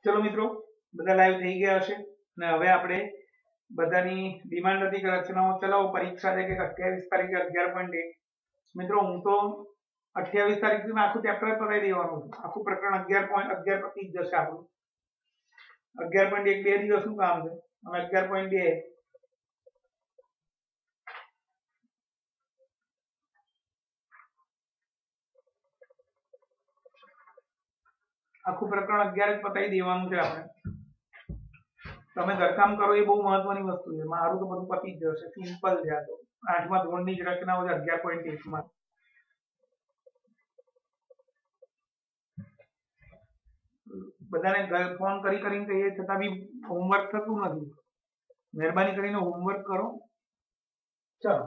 चलो मित्रों બધા લાઈવ થઈ ગયા હશે અને હવે આપણે બધાની ડિમાન્ડ હતી કે રચનાઓ ચલાવો પરીક્ષા છે કે 28 તારીખે 11.1 મિત્રો હું તો 28 તારીખ સુધી આખું ચેપ્ટર પતાવી દેવાનું છે આખું પ્રકરણ 11.11 પતી જ જશે આપણું 11.1 બે દિવસનું કામ છે હવે 11.2 આખું પ્રકરણ 11 જ પતાવી દેવાનું છે આપણે તમે ઘરકામ કરો એ બહુ મહત્વની વસ્તુ છે મારું તો બધું પતી જ જશે સિમ્પલ છે આ તો 8મા ધોરણની જ રચનાઓ છે 11.1 માં બધાને ફોન કરી કરીને કહીએ છતાં બી હોમવર્ક થતું નથી મહેરબાની કરીને હોમવર્ક કરો ચલો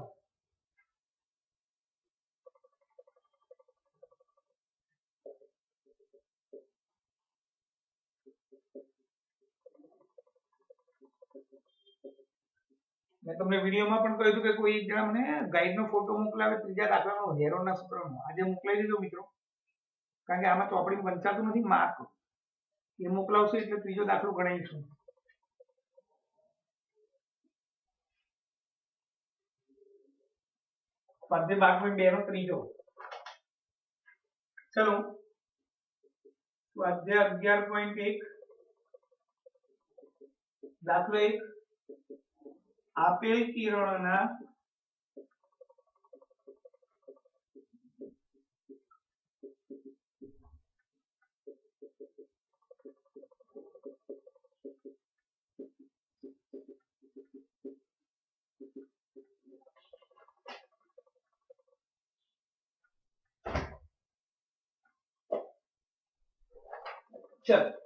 મેં તમને વિડીયોમાં પણ કહ્યું કે કોઈ એક જણા મને ગાઈડનો ફોટો મોકલાવે ત્રીજા દાખલાનો હેરોના સૂત્રનો આજે મોકલાવી દીધો મિત્રો કારણ કે આમાં ચોપડીમાં વંચાતું નથી માર્ક એ મોકલાવશે એટલે ત્રીજો દાખલો ગણાવીશું સ્વાધ્યાય 12.2 નો ત્રીજો ચલો સ્વાધ્યાય 11.1 દાખલો 1 આપેલ કિરણના चल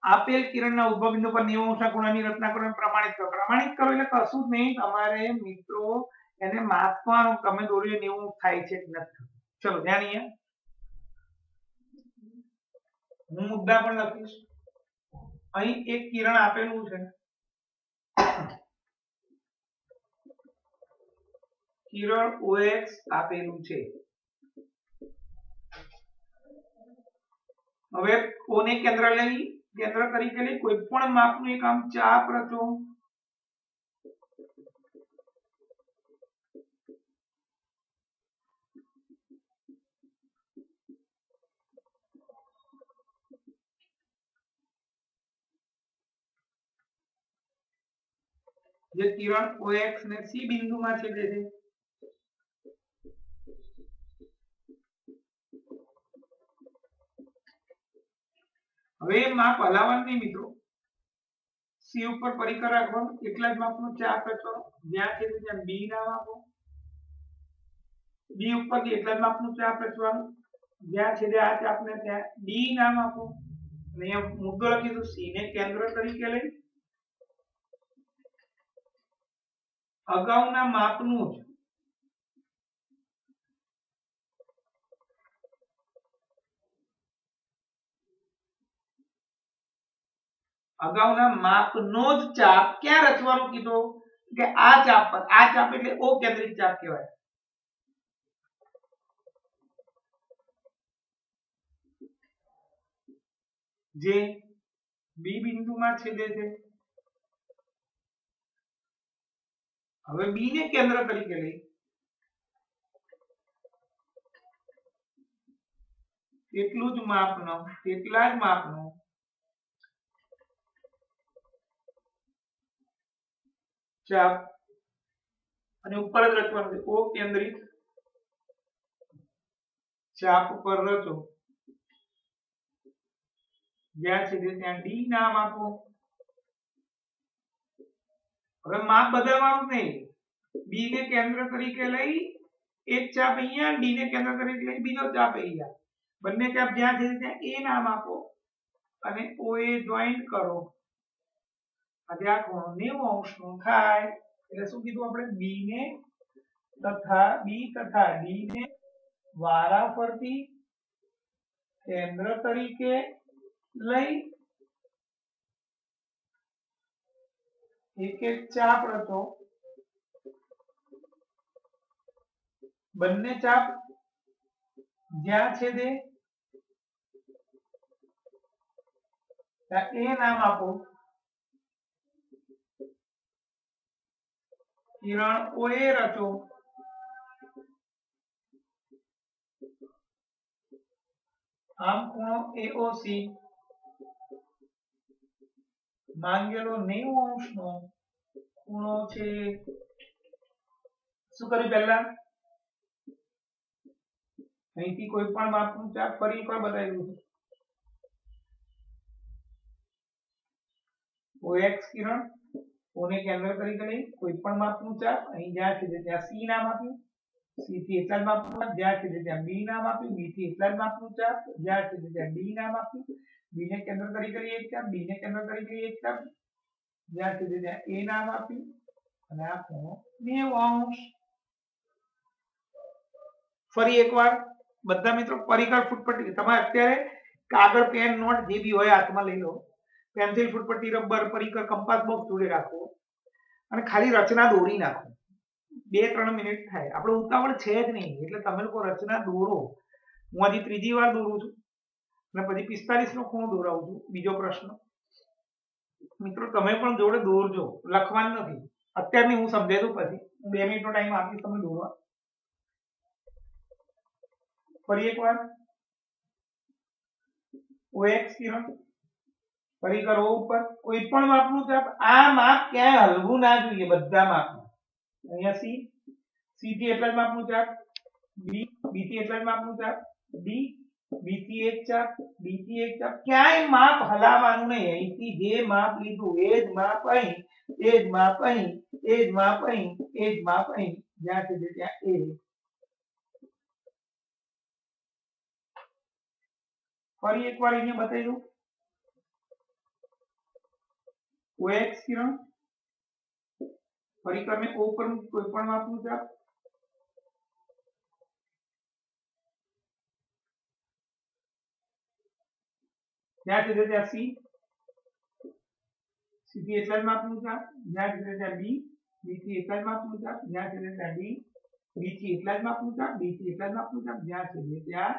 આપેલ કિરણના ઉદ્ભવ બિંદુ પર 90 અંશના ખૂણાની રચના કરો અને પ્રમાણિત કરો એટલે કશું જ નહીં તમારે મિત્રો એને માપવાનું તમે દોરીએ 90 થાય છે કે નથી ચલો ધ્યાન અહીંયા હું મુદ્દા પણ લખીશ અહીં એક કિરણ આપેલું છે કિરણ OX આપેલું છે હવે કોને કેન્દ્ર તરીકે લઈ કોઈ પણ માપનું એક આમ ચાપ રચો જે કિરણ OX ને C બિંદુમાં છેદે છે હવે માપ હલાવવાનું નહીં મિત્રો C ઉપર પરિકર રાખવાનું એટલા જ માપનો ચાપ રચવાનો જ્યાં છે ત્યાં B નામ આપો B ઉપર એટલા જ માપનું ચાપ રચવાનું જ્યાં છે આ ચાપને ત્યાં D નામ આપો અને અહીંયા મુદ્દો લખીશું C ને કેન્દ્ર તરીકે લઈ અગાઉના માપનું જ અગાઉના માપનો જ ચાપ ક્યાં રચવાનો કીધો કે આ ચાપ પર આ ચાપ એટલે O કેન્દ્રિત ચાપ કહેવાય જે B બિંદુમાં છેદે છે હવે B ને કેન્દ્ર તરીકે લઈ એટલા જ માપનો ચાપ અને ઉપર જ રચવાનું છે O કેન્દ્રિત ચાપ પર રચો જ્યાં છે ત્યાં D નામ આપો હવે માપ બદલવાનું નહીં B ને કેન્દ્ર તરીકે લઈ એક ચાપ અહીંયા D ને કેન્દ્ર તરીકે લઈ બીજો ચાપ અહીંયા બંને ચાપ જ્યાં છે ત્યાં A નામ આપો અને OA જોઈન્ટ કરો આજે આ ખૂણો 90 અંશનો થાય એટલે શું કીધું આપણે B તથા D ને વારાફરતી કેન્દ્ર તરીકે લઈ એક એક ચાપ રચો બંને ચાપ જ્યાં છેદે ए नाम आपो किरण ओए रचो आम खूणो एओसी માંગેલો 90 અંશનો ખૂણો છે શું કર્યું પહેલા અહીંથી કોઈ પણ માપનું ચાપ ફરી એકવાર બતાવ્યું OX કિરણ ઓને કેન્દ્ર તરીકે લઈ કોઈ પણ માપનું ચાપ અહીં જ્યાં છે ત્યાં C નામ આપ્યું C થી એટલા જ માપનું ચાપ જ્યાં છે ત્યાં B નામ આપ્યું B થી એટલા જ માપનું ચાપ જ્યાં છે ત્યાં D નામ આપ્યું B ને કેન્દ્ર તરીકે લઈ એક ચાપ B ને કેન્દ્ર તરીકે લઈ એક ચાપ જ્યાં છે ત્યાં A નામ આપ્યું અને આ ખૂણો 90 અંશ ફરી એકવાર બધા મિત્રો પરિકર ફૂટપટ્ટી તમારે અત્યારે કાગળ પેન નોટ જે બી હોય હાથમાં લઈ લો પેન્સિલ ફૂટપટ્ટી રબર પરિકર કંપાસ બોક્સ જોડે રાખો અને ખાલી રચના દોરી નાખો 2-3 મિનિટ થાય આપણે ઉતાવળ છે જ નહીં એટલે તમે લોકો રચના દોરો હું હજી ત્રીજી વાર દોરું છું અને પછી 45 નો ખૂણો દોરાવું છું બીજો પ્રશ્ન મિત્રો તમે પણ જોડે દોરજો લખવાનું નથી અત્યારની હું સમજાવી દઉં પછી 2 મિનિટનો ટાઈમ આપીશ તમે દોરવા ફરી એકવાર OX કિરણ પરિકર O ઉપર કોઈ પણ માપનું ચાપ આ માપ ક્યાંય હલવું ના જોઈએ બધા માપમાં અહીંયા C થી એટલા જ માપનું ચાપ B થી એટલા જ માપનું ચાપ D થી એક ચાપ B થી એક ચાપ ક્યાંય માપ હલાવવાનું નહીં અહીંથી જે માપ લીધું એ જ માપ અહીં એ જ માપ અહીં એ જ માપ અહીં એ જ માપ અહીં જ્યાં છે ત્યાં A ફરી એકવાર અહીંયા બતાવી દઉં OX કિરણ પરિકરને O પર કોઈ પણ માપનું ચાપ જ્યાં છે ત્યાં C થી એટલા જ માપનું ચાપ જ્યાં છે ત્યાં B થી એટલા જ માપનું ચાપ જ્યાં છે ત્યાં D થી એટલા જ માપનું ચાપ D થી એટલા જ માપનું ચાપ જ્યાં છે ત્યાં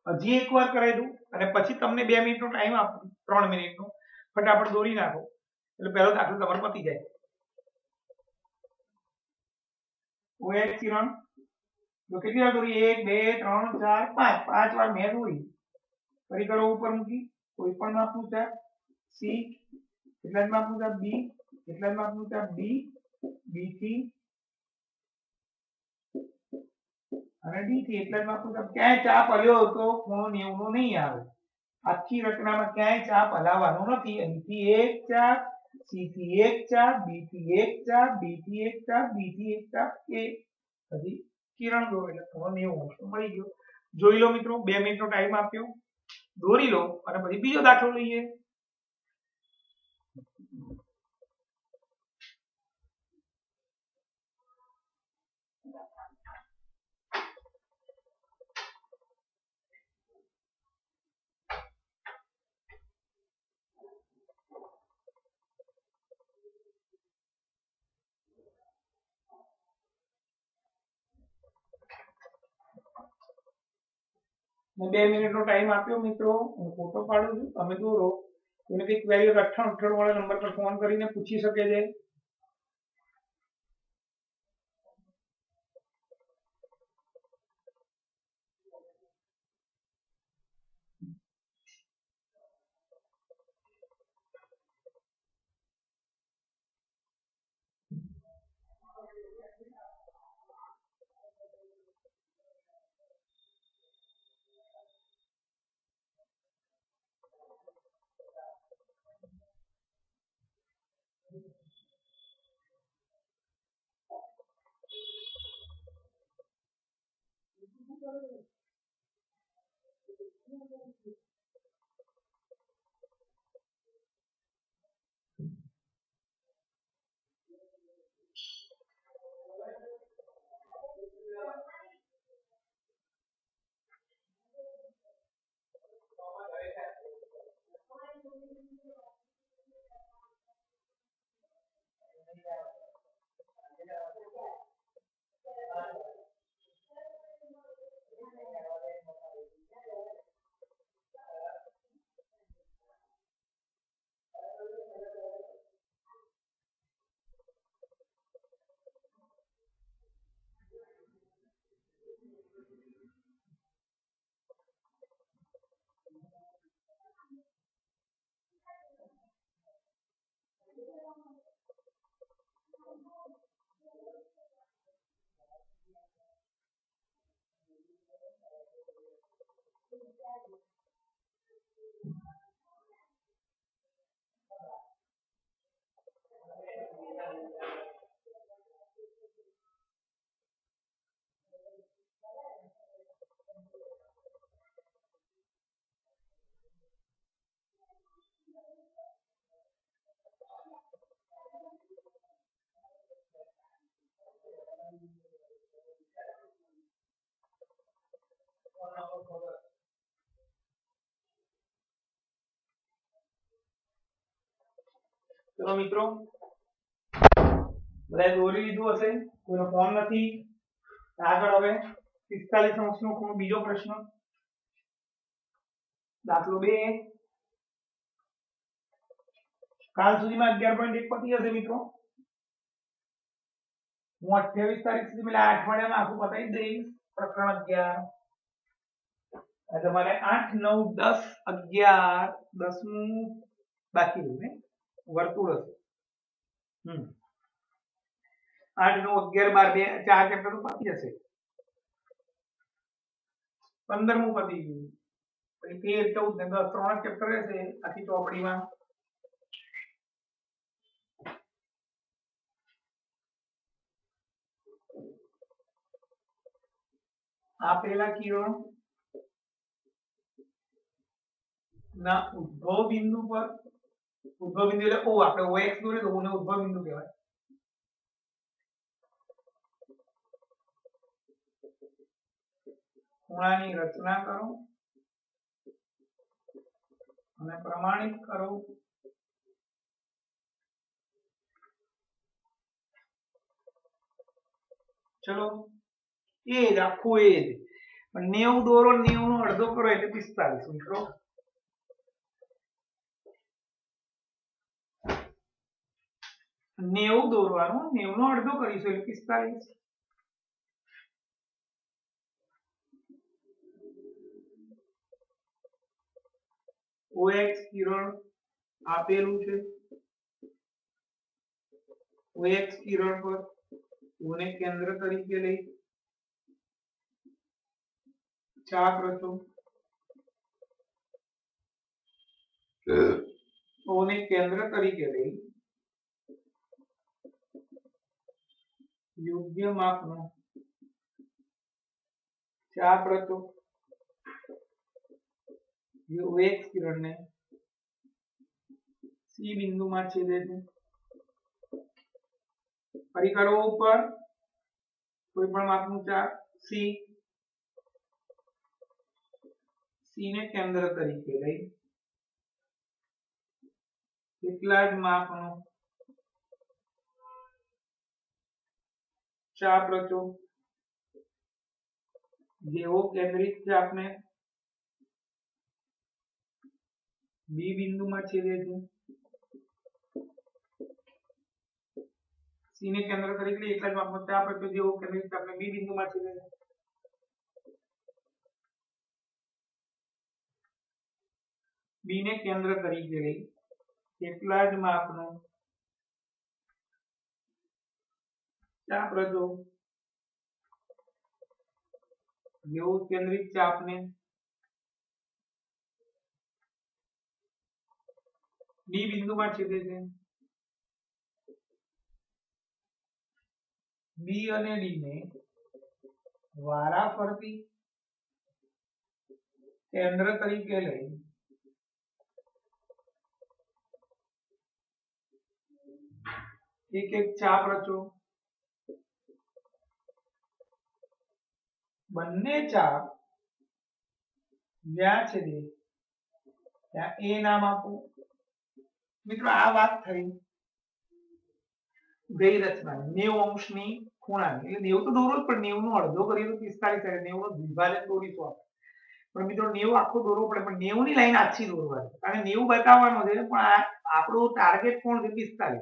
A હજી એકવાર કરાવી દઉં અને પછી તમને 2 મિનિટનો ટાઈમ આપું 3 મિનિટનો ફટાફટ દોરી નાખો એટલે પહેલો દાખલો તમારો પતી જાય OX કિરણ તો કેટલી વાર દોરી 1 2 3 4 5 5 વાર મેં દોરી પરિકરો ઉપર મૂકી કોઈ પણ માપનું ચાપ C એટલા જ માપનું ચાપ B એટલા જ માપનું ચાપ D B થી અને D થી એટલા જ માપનું ચાપ ક્યાંય ચાપ હલ્યો તો ખૂણો 90 નો નહીં આવે આખી રચનામાં ક્યાંય ચાપ હલાવવાનો નથી અહીંથી એક ચાપ C થી એક ચાપ B થી એક ચાપ D થી એક ચાપ B થી એક ચાપ A પછી કિરણ દોરો એટલે ખૂણો 90 અંશ મળી ગયો જોઈ લો મિત્રો 2 મિનિટનો ટાઈમ આપ્યો દોરી લો અને પછી બીજો દાખલો લઈએ मैं 2 મિનિટનો ટાઈમ આપ્યો મિત્રો હું ફોટો પાડું છું તમે દોરો કોઈને કઈ ક્વેરી 98 વાળા નંબર પર ફોન કરીને પૂછી શકે છે ચલો મિત્રો બધાએ દોરી લીધું હશે, કોઈનો ફોન નથી. આગળ હવે 45 અંશનો ખૂણો બીજો પ્રશ્ન. દાખલો 2. કાલ સુધીમાં 11.1 પતી હશે મિત્રો. હું 28 તારીખ સુધી પેલા અઠવાડિયામાં આખું પતાવી દઈશ પ્રકરણ 11. તમારે 8, 9, 10, 11, 10મું બાકી રહ્યું ને વર્તુળ હશે. 8, 9, 11, 12 ચાર ચેપ્ટર તો પતી જશે. 15મું પતી ગયું. પછી 13, 14 ને 10 ત્રણ ચેપ્ટર રહેશે આખી ચોપડીમાં. આપેલા કિરણો ના ઉદ્ભવ બિંદુ પર, ઉદ્ભવ બિંદુ એટલે ઓ, આપણે OX દોરીએ તો ઓને ઉદ્ભવ બિંદુ કહેવાય. ખૂણાની રચના કરો અને પ્રમાણિત કરો. ચલો એ જ આખું એ જ 90 દોરો, 90 નો અડધો કરો એટલે 45 મિત્રો. નેવું દોરવાનું, 90 નો અડધો કરીશું એટલે 45. OX કિરણ આપેલું છે. OX કિરણ પર ઓને કેન્દ્ર તરીકે લઈ ચાપ રચો. ઓને કેન્દ્ર તરીકે લઈ યોગ્ય માપનો ચાપ રચો. જે OX કિરણને C બિંદુમાં છેદે છે. પરિકરો ઉપર કોઈ પણ માપનું ચાપ C ને કેન્દ્ર તરીકે લઈ કેટલા જ માપનો ચાપ રચો. જેવો કેન્દ્રિત ચાપને B બિંદુમાં છેદે છે. C ને કેન્દ્ર તરીકે લઈ એટલા જ માપનો ચાપ રચો જેવો કેન્દ્રિત ચાપને B બિંદુમાં છેદે છે. B ને કેન્દ્ર તરીકે લઈ કેટલા જ માપનો ચાપ રચો જેવો કેન્દ્રિત ચાપને B બિંદુમાં છેદે છે. B અને D ને વારાફરતી કેન્દ્ર તરીકે લઈ એક એક ચાપ રચો. બંને ચાપ જ્યાં છેદે ત્યાં A નામ આપો. મિત્રો આ વાત થઈ ગઈ રચના 90 અંશની ખૂણાની, એટલે 90 તો દોરો જ પણ 90 નો અડધો કરીએ તો 45 થાય. 90 નો દ્વિભાજક દોરીશું આપણે. પણ મિત્રો 90 આખો દોરવો પડે, પણ 90 ની લાઈન આછી દોરવાની, કારણ 90 બતાવવાનો છે પણ આપણો ટાર્ગેટ કોણ છે 45.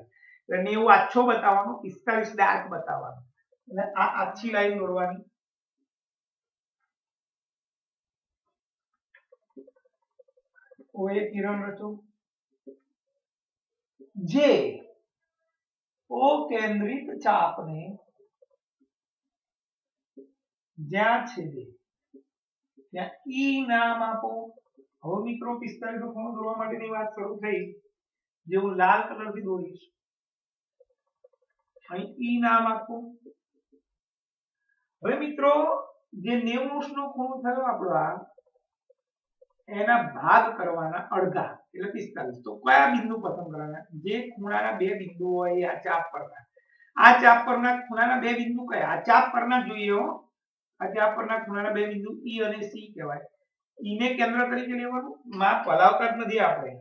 એટલે 90 આછો બતાવવાનો, 45 ડાર્ક બતાવવાનો. એટલે આ આછી લાઈન દોરવાની. OA કિરણ રચો જે O કેન્દ્રિત ચાપને જ્યાં છેદે ત્યાં E નામ આપો. હવે મિત્રો 45 નો ખૂણો દોરવા માટેની વાત શરૂ થઈ, જે હું લાલ કલરથી દોરીશ. અહીં E નામ આપો. હવે મિત્રો જે 90 અંશનો ખૂણો થયો આપણો આ, એના ભાગ કરવાના અડધા એટલે 45. તો કયા બિંદુ પસંદ કરવાના? જે ખૂણાના બે બિંદુ હોય આ ચાપ પરના. આ ચાપ પરના ખૂણાના બે બિંદુ કયા? આ ચાપ પરના જોઈએ હો. આ ચાપ પરના ખૂણાના બે બિંદુ E અને C કહેવાય. E ને કેન્દ્ર તરીકે લેવાનું, માપ હલાવતા જ નથી આપણે.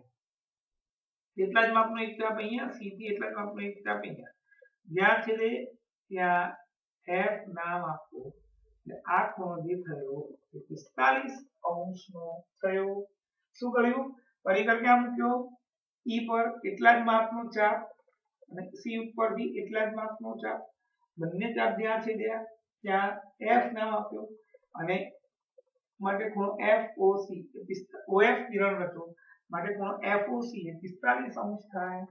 એટલા જ માપનો એક ચાપ અહીંયા, સી થી એટલા જ માપનો એક ચાપ અહીંયા. જ્યાં છેદે ત્યાં એફ નામ આપો. એટલે આ ખૂણો જે થયો એ 45 નો થયો. શું કર્યું? પરિકર ક્યાં મૂક્યો? ઈ પર એટલા જ માપનો ચાપ અને સી ઉપરથી એટલા જ માપનો ચાપ. બંને ચાપ જ્યાં છેદ્યા ત્યાં એફ નામ આપ્યો અને માટે ખૂણો FOC OF કિરણ રચો માટે ખૂણો FOC એ 45 થાય.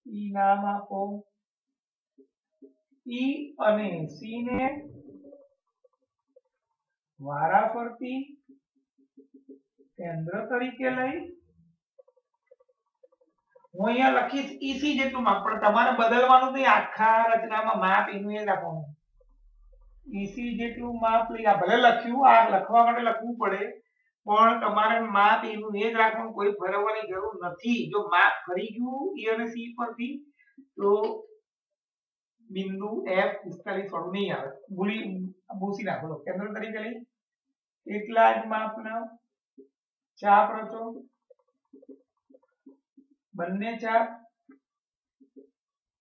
ઈ નામ આપો. ઈ અને સી ને વારાફરતી કેન્દ્ર તરીકે લઈ હું અહીંયા લખીશ EC જેટલું માપ, પણ તમારે બદલવાનું નહીં, આખા રચનામાં માપ એનું એ રાખવાનું. EC જેટલું માપ લઈ, આ ભલે લખ્યું, આ લખવા માટે લખવું પડે, પણ તમારે માપ એનું એ જ રાખવાનું, કોઈ ફેરવવાની જરૂર નથી. જો માપ ફરી ગયું E અને C પરથી તો બિંદુ F 45 વાળું નહીં આવે, ભૂસી નાખો. કેન્દ્ર તરીકે લઈ એટલા જ માપના ચાપ રચો. બંને ચાપ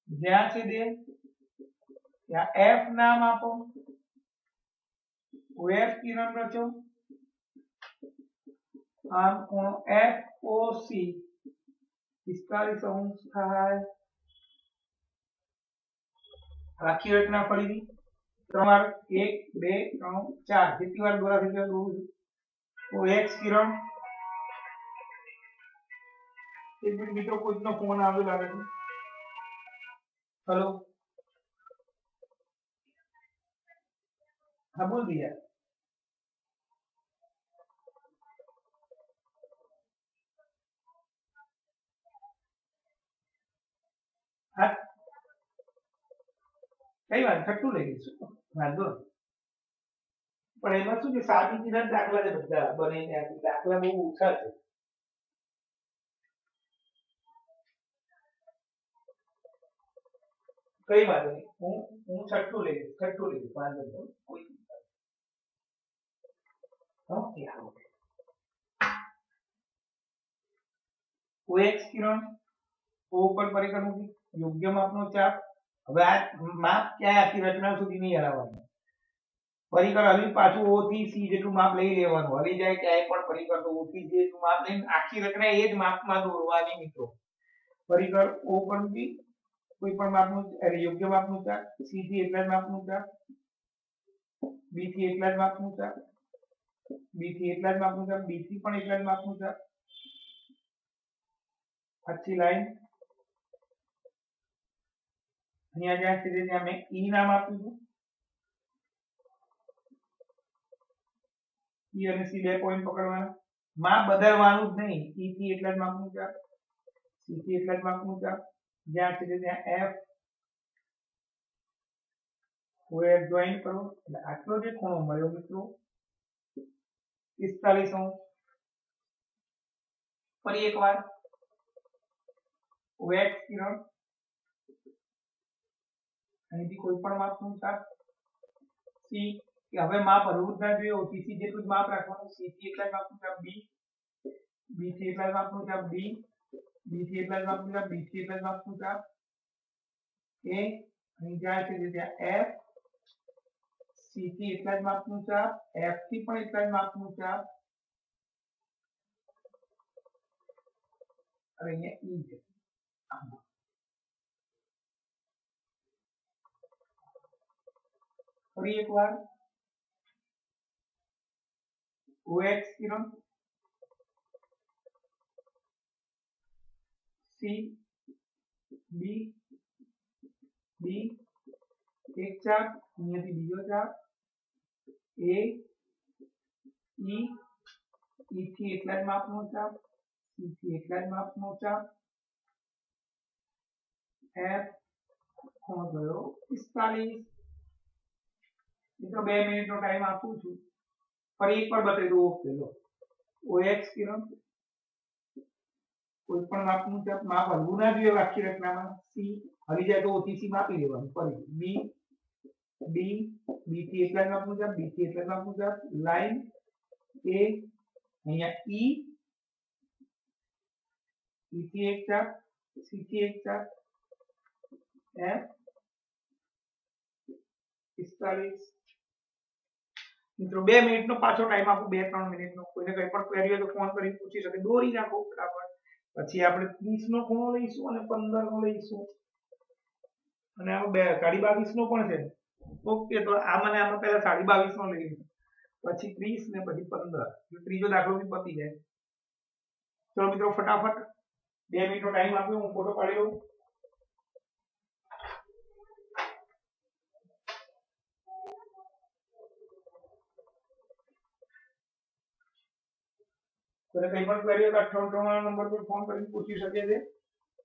જ્યાં છેદે ત્યાં F નામ આપો. OF કિરણ રચો. આમ ખૂણો FOC 45 થાય. આખી રચના ફરીથી 3 વાર 1 2 3 4 જેટલી વાર દોરા થઈ દોરું છું. OX કિરણ એક મિનિટ મિત્રો, કોઈનો ફોન આવ્યો લાગે છે. હેલો, હા બોલ દિયા. હા કઈ વાત, છઠ્ઠું લઈ લઈશું, વાંધો નહીં. પણ એમાં શું છે, સાબિતીના દાખલા છે બધા બનીને, દાખલા બહુ ઓછા છે. કઈ વાત નહીં, હું છઠ્ઠું લઈ લઈશ, વાંધો નહીં. કોઈ ઓકે OX કિરણ O ઉપર પરિકર મૂકી, યોગ્ય માપનો ચાપ. હવે આ માપ ક્યાં આખી રચના સુધી નહીં હલાવવાનું, પરિકર હલી પાછું O થી C જેટલું માપ લઈ લેવાનું. હલી જાય ક્યાંય પણ પરિકર તો O થી C જેટલું માપ લઈને આખી રચના એ જ માપમાં દોરવાની મિત્રો. પરિકર O પર મૂકી, કોઈ પણ માપનું યોગ્ય માપનું ચાપ. C થી એટલા જ માપનું ચાપ. B થી એટલા જ માપનું ચાપ. B થી એટલા જ માપનું ચાપ. B થી પણ એટલા જ માપનું ચાપ. अच्छी लाइन અહીંયા જ્યાં છે ત્યાં મેં E નામ આપ્યું છે. E અને C બે પોઈન્ટ પકડવાના, માપ બદલવાનું જ નહીં. E થી એટલા જ માપનું ચાપ, C થી એટલા જ માપનું ચાપ. જ્યાં છે ત્યાં F OF જોઈન કરો એટલે આટલો જે ખૂણો મળ્યો મિત્રો 45 ફરી એકવાર OX કિરણ અહીંથી કોઈ પણ માપનું ચાપ. C કે હવે માપ હલવું જ ના જોઈએ, OTC જેટલું જ માપ રાખવાનું. C થી એટલા જ માપનું ચાપ. B થી એટલા જ માપનું ચાપ. B થી એટલા જ માપનું ચાપ. B થી એટલા જ માપનું ચાપ. A અહીં જ્યાં છે ત્યાં F C થી એટલા જ માપનું ચાપ. F થી પણ એટલા જ માપનું ચાપ. અને અહીંયા E છે. ફરી એકવાર OX કિરણ C B એક ચાપ, અહીંયાથી બીજો ચાપ. A E થી એટલા જ માપનો ચાપ. C થી એટલા જ માપનો ચાપ. F ખૂણો ગયો 45. મિત્રો 2 મિનિટનો ટાઈમ આપું છું, ફરી એકવાર બતાવી દઉં. ઓકે લો, OX કિરણ કોઈ પણ માપનું ચાપ, માપ હલવું ના જોઈએ આખી રચનામાં. C હલી જાય તો OTC માપી લેવાનું. ફરી B થી એટલા જ માપનું ચાપ. B થી એટલા જ માપનું ચાપ. લાઈન A અહીંયા E B થી એક ચાપ, C થી એક ચાપ, F 45 મિત્રો 2 મિનિટનો પાછો ટાઈમ આપો, 2-3 મિનિટનો. કોઈને કંઈ પણ ક્વેરી હોય તો ફોન કરીને પૂછી શકે, દોરી નાખો ફટાફટ. પછી આપણે 30 નો ખૂણો લઈશું અને 15 નો લઈશું અને આ 22.5 નો પણ છે. ઓકે, તો આમાં પહેલા 22.5 નો લઈ લઈશું, પછી 30 ને પછી 15. ત્રીજો દાખલો બી પતી જાય. ચલો મિત્રો ફટાફટ 2 મિનિટનો ટાઈમ આપ્યો, હું ફોટો પાડી લઉં. તો કંઈ પણ ક્વેરી હોય તો 58 નંબર પર ફોન કરીને પૂછી શકે છે.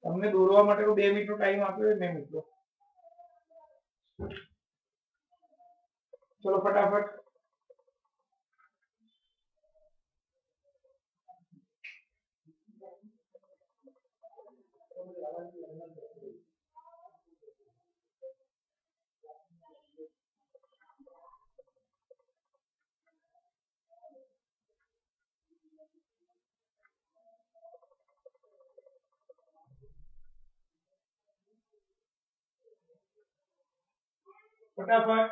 તમને દોરવા માટે 2 મિનિટનો ટાઈમ આપ્યો છે મેં મિત્રો. ચલો ફટાફટ. ફટાફટ.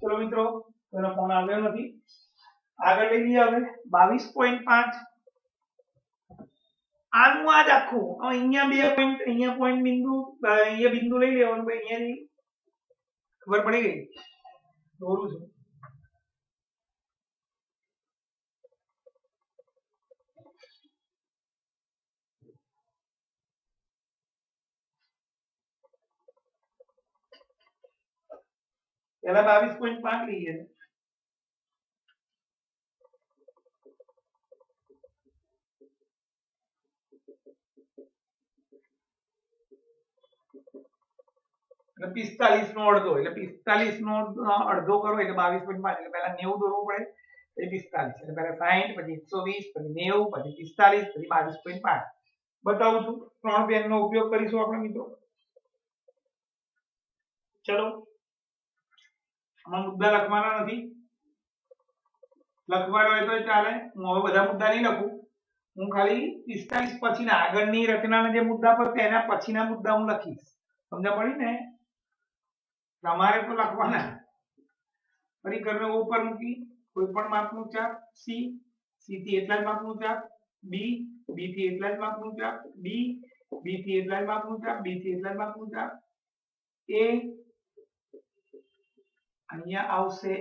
ચલો મિત્રો, કોઈનો ફોન આવ્યો નથી. આગળ લઈ લઈએ હવે 22.5. આનું આ જ આખું અહીંયા 2 પોઈન્ટ, અહીંયા પોઈન્ટ બિંદુ, અહીંયા બિંદુ લઈ લેવાનું. અહીંયાની ખબર પડી ગઈ, દોરું છું. પહેલા 22.5 લઈએ. અને 45 નો અડધો, એટલે 45 નો અડધો કરો એટલે 22.5. એટલે પહેલા 90 દોરવું પડે, પછી 45, એટલે પહેલા 60, પછી 120, પછી 90, પછી 45, પછી 22.5. બતાવું છું. 3 પેનનો ઉપયોગ કરીશું આપણે મિત્રો. ચલો, આમાં મુદ્દા લખવાના નથી. લખવાનો હોય તો ચાલે. હું હવે બધા મુદ્દા નહીં લખું. હું ખાલી 45 પછીના આગળની રચનાના જે મુદ્દા પર તેના પછીના મુદ્દા હું લખીશ. સમજ પડી ને? તમારે તો લખવાના. પરિકરને O પર મૂકી કોઈ પણ માપનું ચાપ, C થી એટલા જ માપનું ચાપ, B થી એટલા જ માપનું ચાપ, D થી એટલા જ માપનું ચાપ, B થી એટલા જ માપનું ચાપ, A અહીંયા આવશે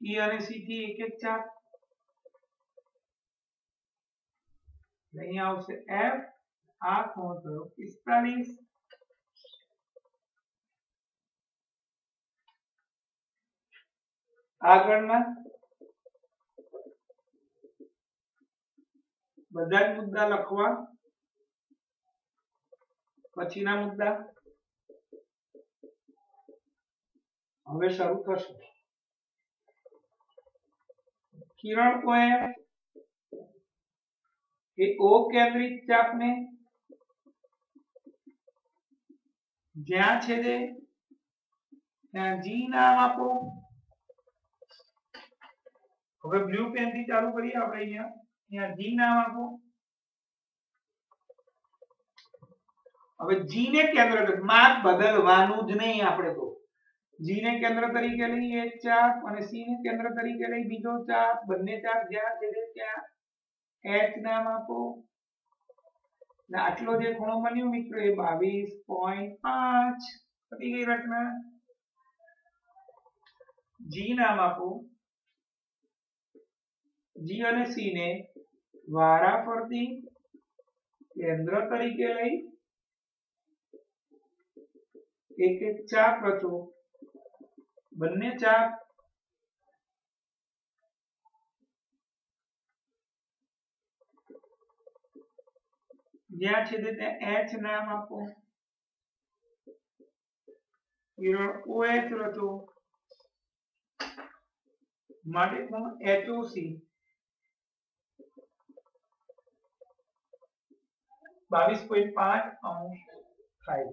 E, અને C થી એક એક ચાપ, અહીંયા આવશે F. આ કોણ થયો 45. આગળના બધા જ મુદ્દા લખવા, પછીના મુદ્દા હવે શરૂ થશે. કિરણ OF એ O કેન્દ્રિત ચાપને જ્યાં છેદે ત્યાં G નામ આપો. હવે બ્લુ પેન થી ચાલુ કરીએ આપણે. અહીંયા G નામ આપો. હવે G ને કેન્દ્ર માપ બદલવાનું જ નહીં આપણે તો G ને કેન્દ્ર તરીકે લઈ એક ચાપ અને C ને કેન્દ્ર તરીકે લઈ બીજો ચાપ બંને ચાપ જ્યાં છેદે ત્યાં H નામ આપો ને આટલો જે ખૂણો બન્યો મિત્રો એ 22.5 પતી ગઈ રચના G નામ આપો G અને C ને વારાફરતી કેન્દ્ર તરીકે લઈ એક એક ચાપ રચો બંને ચાપ જ્યાં છેદે ત્યાં H નામ આપો કિરણ OH રચો માટે કોણ HOC 22.5 અંશ થાય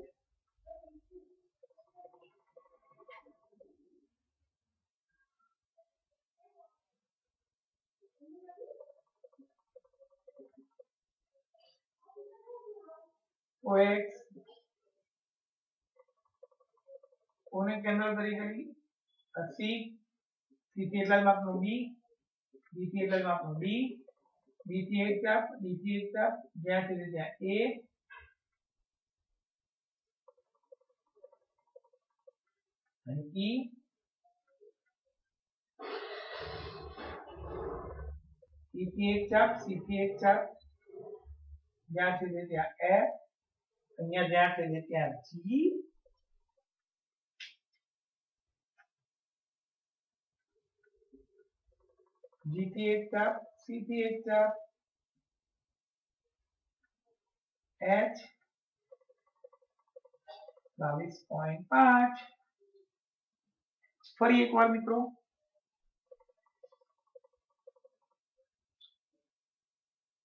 OX કોને કેન્દ્ર તરીકે લઈ C થી એટલા જ માપનો B B થી એટલા જ માપનો D D થી એક ચાપ D થી એક ચાપ જ્યાં છે ત્યાં A અને E E થી એક ચાપ C થી એક ચાપ જ્યાં છે ત્યાં F અહીંયા જ્યાં છે ત્યાં G G થી એક ચાપ C થી એક ચાપ H 22.5 ફરી એકવાર મિત્રો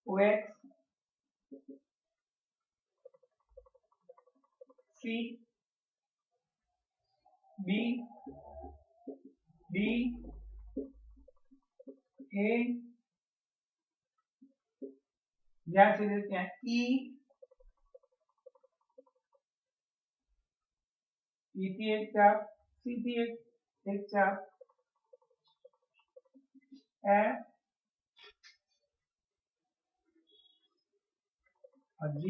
OX C B D A જ્યાં છે ત્યાં E E થી એક ચાપ C થી એક ચાપ F G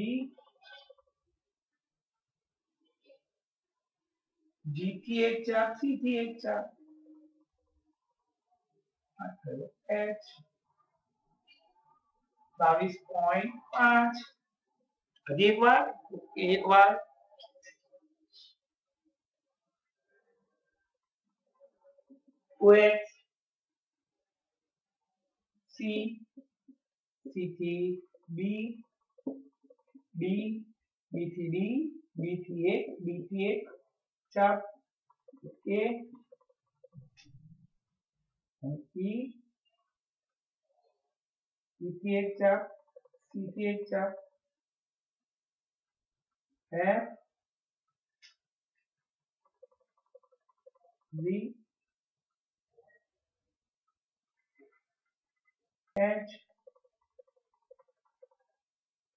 G થી એક ચાપ C થી એક ચાપ H 22.5 હજી એક વાર OX C C થી B B B થી D B થી એક ચાપ A E E થી એક ચાપ C થી એક ચાપ F G H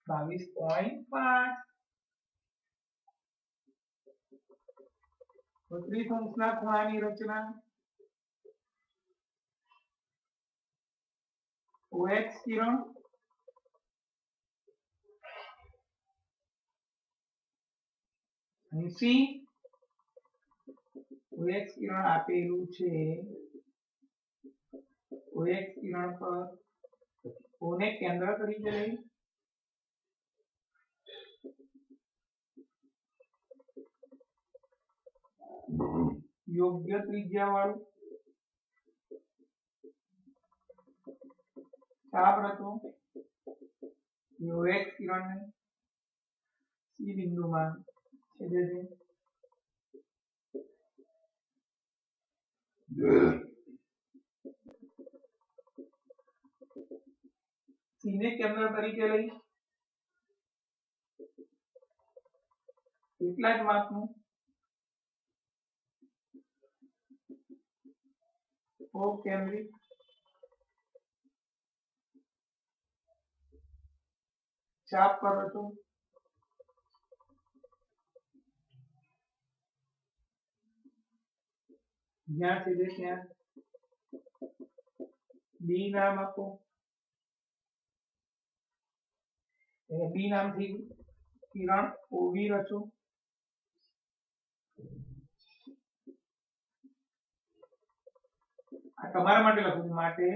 22.5 ત્રિકોણના ખૂણાની રચના OX કિરણ અહીં C OX કિરણ આપેલું છે OX કિરણ પર O ને કેન્દ્ર તરીકે લઈ યોગ્ય ત્રિજ્યા વાળું ચાપ રચો OX કિરણને C બિંદુમાં છેદે છે C ને કેન્દ્ર તરીકે લઈ એટલા જ માપનું O કેન્દ્રિત ચાપ પર રચો જ્યાં છેદે ત્યાં બી નામ આપો, બી નામથી કિરણ ઓવી રચો, આ તમારા માટે લખું છું, માટે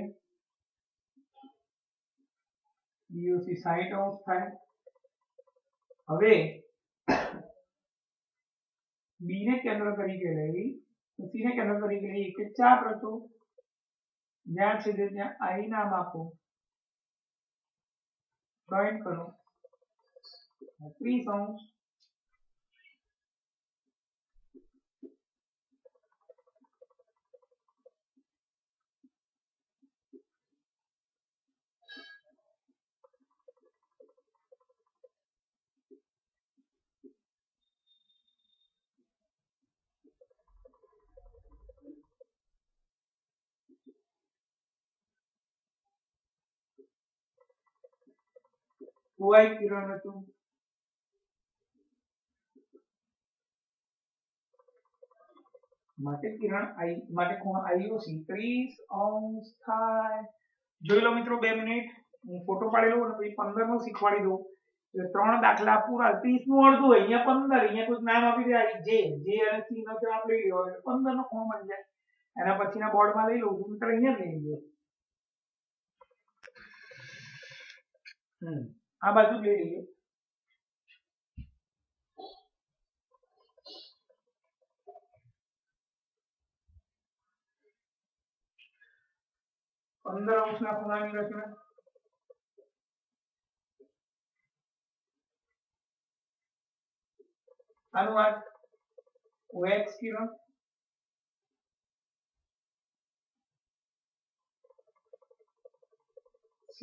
બીઓસી 60 અંશ થાય। હવે બી ને કેન્દ્ર તરીકે લઈ સી ને કેન્દ્ર તરીકે લઈ એક ચાપ રચો, જ્યાં છેદે ત્યાં આઈ નામ આપો, જોઈન્ટ કરો 30 અંશ, ઓઆઈ કિરણ રચો, માટે કિરણ આઈ માટે ખૂણો આઈઓસી 30 અંશ થાય। જોઈ લો મિત્રો 2 મિનિટ હું ફોટો પાડી લઉં અને પછી 15 નું શીખવાડી દઉં। એટલે 3 દાખલા પૂરા 30 નું અડધું હોય, અહીંયા 15, અહીંયા કોઈ નામ આપી દે જે અને સી નો જવાબ લઈ લ્યો એટલે 15 નો ખૂણો બની જાય। એના પછીના બોર્ડમાં લઈ લઉં મિત્ર, અહીંયા લઈ લ્યો, આ બાજુ લઈ લઈએ, पंद्रह अंशना खूणानी रचना अनुवाद OX किरण C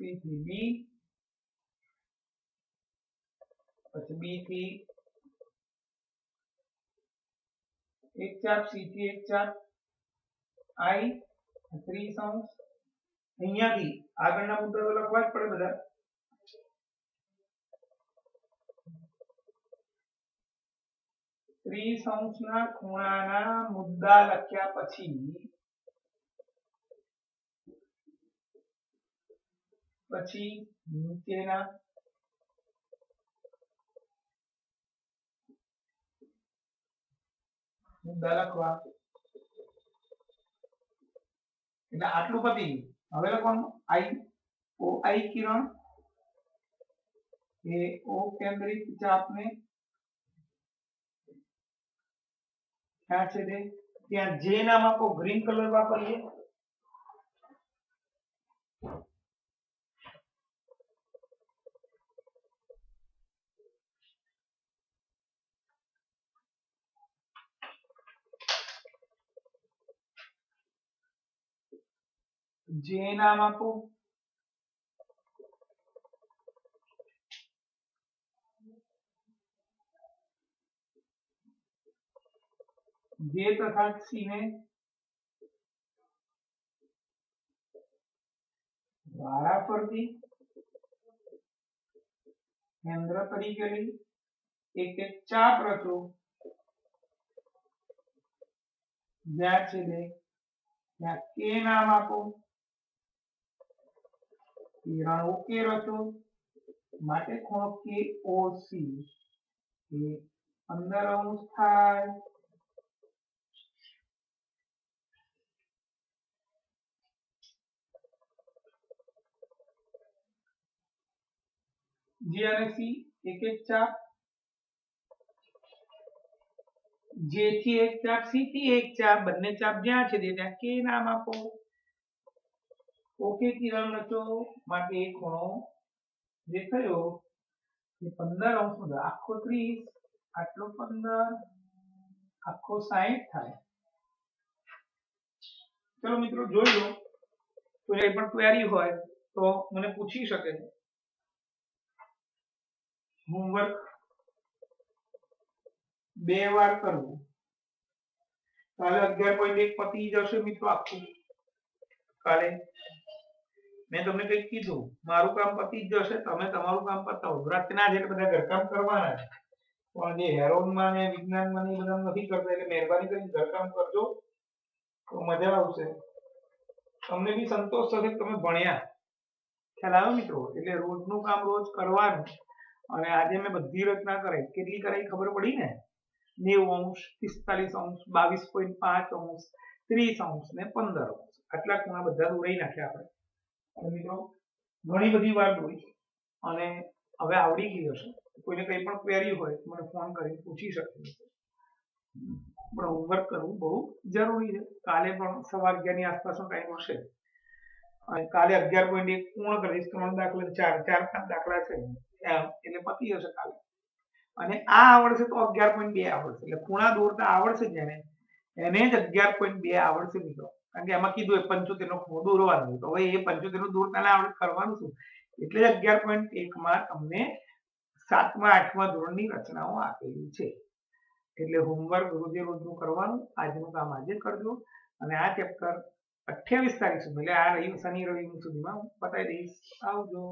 થી B પછી B થી एक चाप, C થી एक चाप, I 30 अंश। અહીંયાથી આગળના મુદ્દા તો લખવા જ પડે બધા। 30 અંશના ખૂણાના મુદ્દા લખ્યા પછી નીચેના મુદ્દા લખવા, એટલે આટલું પતી ગયું। હવે લખવાનું OI કિરણ એ O કેન્દ્રિત ચાપને ક્યાં છેદે ત્યાં જે નામ આપો, ગ્રીન કલર વાપરીએ, જે નામ આપો, જે તથા સી ને વારાફરતી કેન્દ્ર તરીકે લઈ એક ચાપ રચો, જ્યાં છેદે ત્યાં કે નામ આપો, કિરણ ઓકે રચો, માટે ખૂણો KOC એ 15 અંશ થાય। G અને C એક ચાપ, J થી એક ચાપ, C થી એક ચાપ, બંને ચાપ જ્યાં છે ત્યાં કે નામ આપો, ઓકે કિરણ રચો, માટે એક ખૂણો જે થયો એ 15 અંશનો, આખો 30 આટલો 15 આખો 60 થાય। ચલો મિત્રો જોઈ લો, કોઈ પણ ક્વેરી હોય તો મને પૂછી શકે છે। હોમવર્ક 2 વાર કરવું, કાલે 11.1 પતી જશે મિત્રો આખું। કાલે મેં તમને કંઈક કીધું, મારું કામ પતી જ જશે, તમે તમારું કામ પતાવો, વ્રતના જે બધા ઘરકામ કરવાના છે પણ જે હેરોનમાં ને વિજ્ઞાનમાં ને એ બધા નથી કરતા, એટલે મહેરબાની કરીને ઘરકામ કરજો તો મજા આવશે. તમને બી સંતોષ થશે કે તમે ભણ્યા. ખ્યાલ આવ્યો મિત્રો? એટલે રોજનું કામ રોજ કરવાનું. અને આજે મેં બધી રચના કરાઈ. કેટલી કરાઈ ખબર પડી ને? 90°, 45°, 22.5°, 30° ને 15°. આટલા ખૂણા બધા દોરાઈ નાખ્યા આપણે. અને મિત્રો ઘણી બધી વાર દોરી અને હવે આવડી ગઈ હશે. કોઈને કંઈ પણ ક્વેરી હોય તો મને ફોન કરીને પૂછી શકે છે. પણ હોમવર્ક કરવું બહુ જરૂરી છે. કાલે પણ સવા 11 ની આસપાસનો ટાઈમ હશે. અને કાલે 11.1 પૂર્ણ કરીશ. 3 દાખલા 4-5 દાખલા છે એટલે પતી જશે કાલે. અને આ આવડશે તો 11.2 આવડશે. એટલે ખૂણા દોરતા આવડશે જેને એને જ 11.2 આવડશે મિત્રો. કારણ કે એમાં કીધું 75 નો ખૂણો દોરવાનો. તો હવે એ 75 નો દોરતા ના આવડે કરવાનું શું? એટલે 11.1 માં તમને 7મા 8મા ધોરણની રચનાઓ આપેલી છે. એટલે હોમવર્ક રોજે રોજનું કરવાનું. આજનું કામ આજે કરજો અને આ ચેપ્ટર 28 તારીખ સુધી એટલે આ શનિ રવિ સુધીમાં પતાવી દઈશ. આવજો.